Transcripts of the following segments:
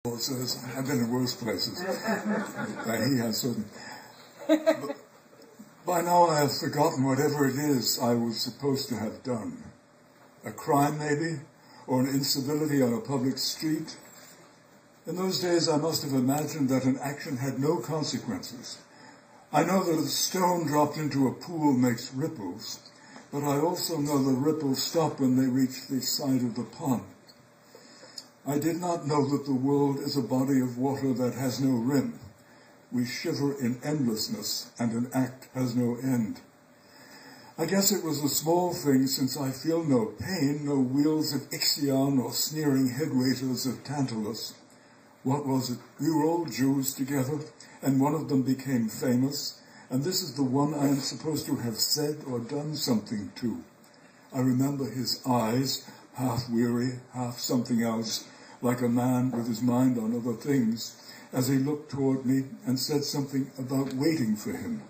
says, I've been in worse places. He has certain. But by now I have forgotten whatever it is I was supposed to have done. A crime, maybe, or an incivility on a public street. In those days I must have imagined that an action had no consequences. I know that a stone dropped into a pool makes ripples, but I also know the ripples stop when they reach the side of the pond. I did not know that the world is a body of water that has no rim. We shiver in endlessness, and an act has no end. I guess it was a small thing, since I feel no pain, no wheels of Ixion or sneering head-waiters of Tantalus. What was it? We were all Jews together, and one of them became famous, and this is the one I am supposed to have said or done something to. I remember his eyes, half weary, half something else, like a man with his mind on other things, as he looked toward me and said something about waiting for him.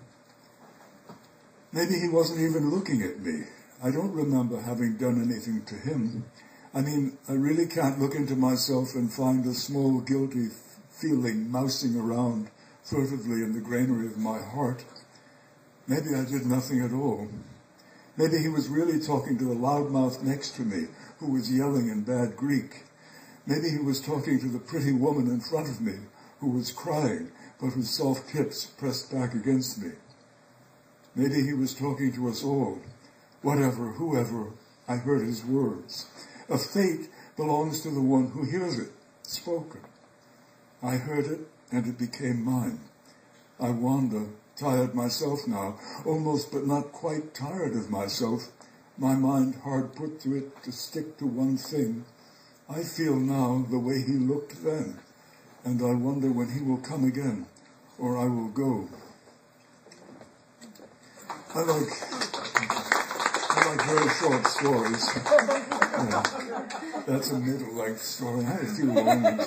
Maybe he wasn't even looking at me. I don't remember having done anything to him. I mean, I really can't look into myself and find a small guilty feeling mousing around furtively in the granary of my heart. Maybe I did nothing at all. Maybe he was really talking to the loudmouth next to me, who was yelling in bad Greek. Maybe he was talking to the pretty woman in front of me, who was crying, but whose soft hips pressed back against me. Maybe he was talking to us all. Whatever, whoever, I heard his words. A fate belongs to the one who hears it, spoken. I heard it, and it became mine. I wander, tired myself now, almost but not quite tired of myself, my mind hard put to it to stick to one thing. I feel now the way he looked then, and I wonder when he will come again, or I will go. I like very short stories. That's a middle-length story. I had a few long ones.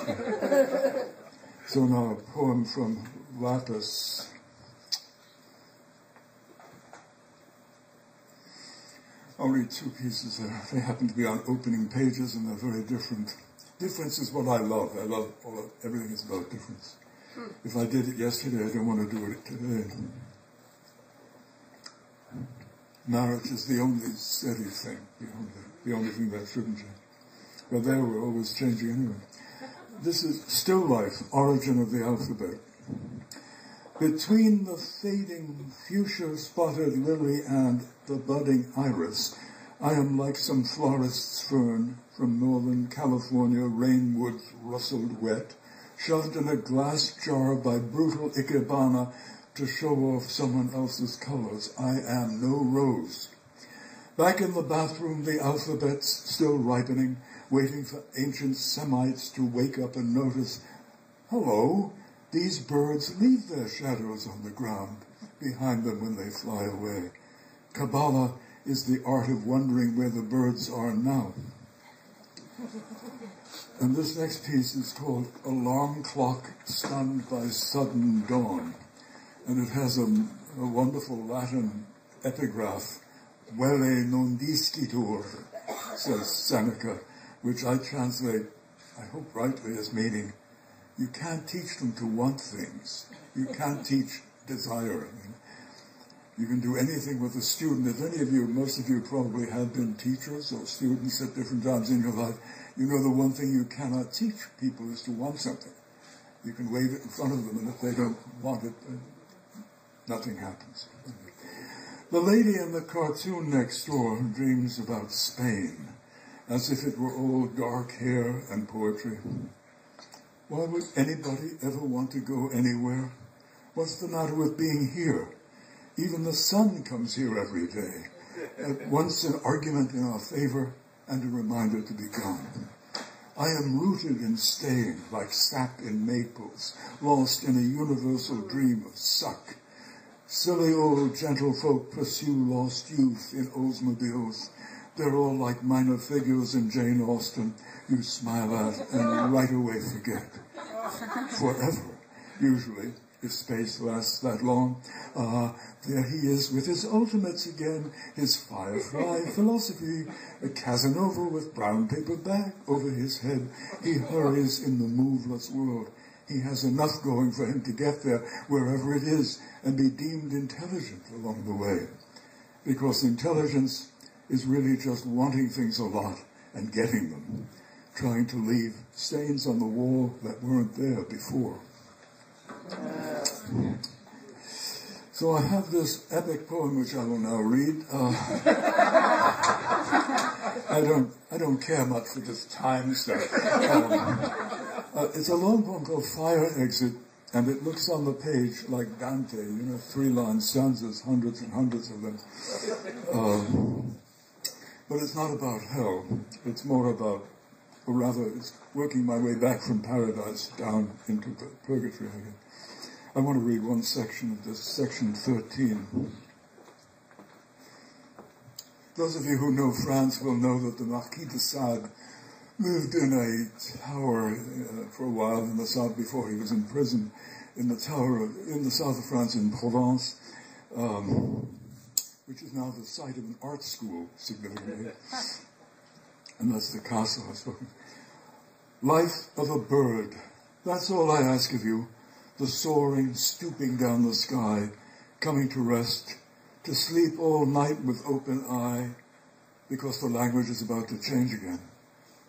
So now a poem from Lapis. I'll read two pieces there. They happen to be on opening pages, and they're very different. Difference is what I love. I love everything is about difference. If I did it yesterday, I don't want to do it today. Marriage is the only steady thing, the only thing that shouldn't change. But there we're always changing anyway. This is still life, origin of the alphabet. Between the fading fuchsia-spotted lily and the budding iris, I am like some florist's fern from northern California rainwoods rustled wet, shoved in a glass jar by brutal ikebana to show off someone else's colors. I am no rose. Back in the bathroom, the alphabet's still ripening, waiting for ancient Semites to wake up and notice, hello, these birds leave their shadows on the ground behind them when they fly away. Kabbalah is the art of wondering where the birds are now. And this next piece is called Alarm Clock Stunned by Sudden Dawn. And it has a wonderful Latin epigraph, Velle non discitur, says Seneca, which I translate, I hope rightly, as meaning, you can't teach them to want things. You can't teach desire. You can do anything with a student. If any of you, most of you probably have been teachers or students at different times in your life, you know the one thing you cannot teach people is to want something. You can wave it in front of them, and if they don't want it, nothing happens. The lady in the cartoon next door dreams about Spain, as if it were all dark hair and poetry. Why would anybody ever want to go anywhere? What's the matter with being here? Even the sun comes here every day. At once an argument in our favor and a reminder to be gone. I am rooted in staying, like sap in maples, lost in a universal dream of suck. Silly old gentlefolk pursue lost youth in Oldsmobiles. They're all like minor figures in Jane Austen you smile at and right away forget. Forever, usually, if space lasts that long. There he is with his ultimates again, his firefly philosophy, a Casanova with brown paper bag over his head. He hurries in the moveless world. He has enough going for him to get there, wherever it is, and be deemed intelligent along the way. Because intelligence is really just wanting things a lot and getting them, trying to leave stains on the wall that weren't there before. So I have this epic poem which I will now read. I don't care much for this time stuff. It's a long poem called Fire Exit, and it looks on the page like Dante, 3-line stanzas, hundreds and hundreds of them. But it's not about hell. It's more about, or rather, it's working my way back from paradise down into the purgatory again. I want to read one section of this, section 13. Those of you who know France will know that the Marquis de Sade lived in a tower for a while in the south before he was in prison, in the tower in the south of France in Provence, which is now the site of an art school, significantly. And that's the castle I was talking about. Life of a bird, that's all I ask of you. The soaring, stooping down the sky, coming to rest, to sleep all night with open eye, because the language is about to change again.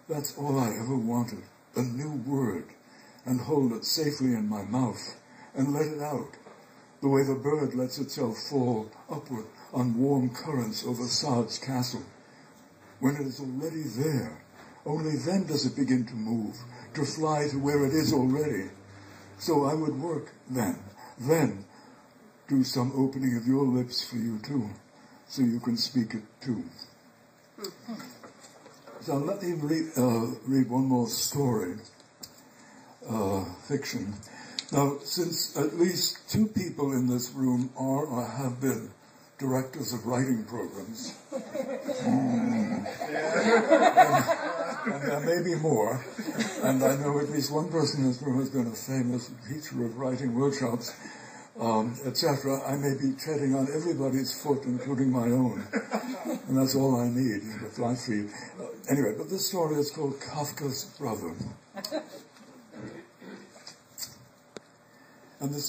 That's all I ever wanted, a new word, and hold it safely in my mouth, and let it out, the way the bird lets itself fall upward on warm currents over Sade's castle. When it is already there, only then does it begin to move, to fly to where it is already. So I would work then do some opening of your lips for you too, so you can speak it too. So let me read one more story, fiction. Now, since at least 2 people in this room are or have been directors of writing programs, and there may be more, and I know at least one person in this room has been a famous teacher of writing workshops, etc., I may be treading on everybody's foot, including my own. And that's all I need, to fly free. Anyway, but this story is called Kafka's Brother. And this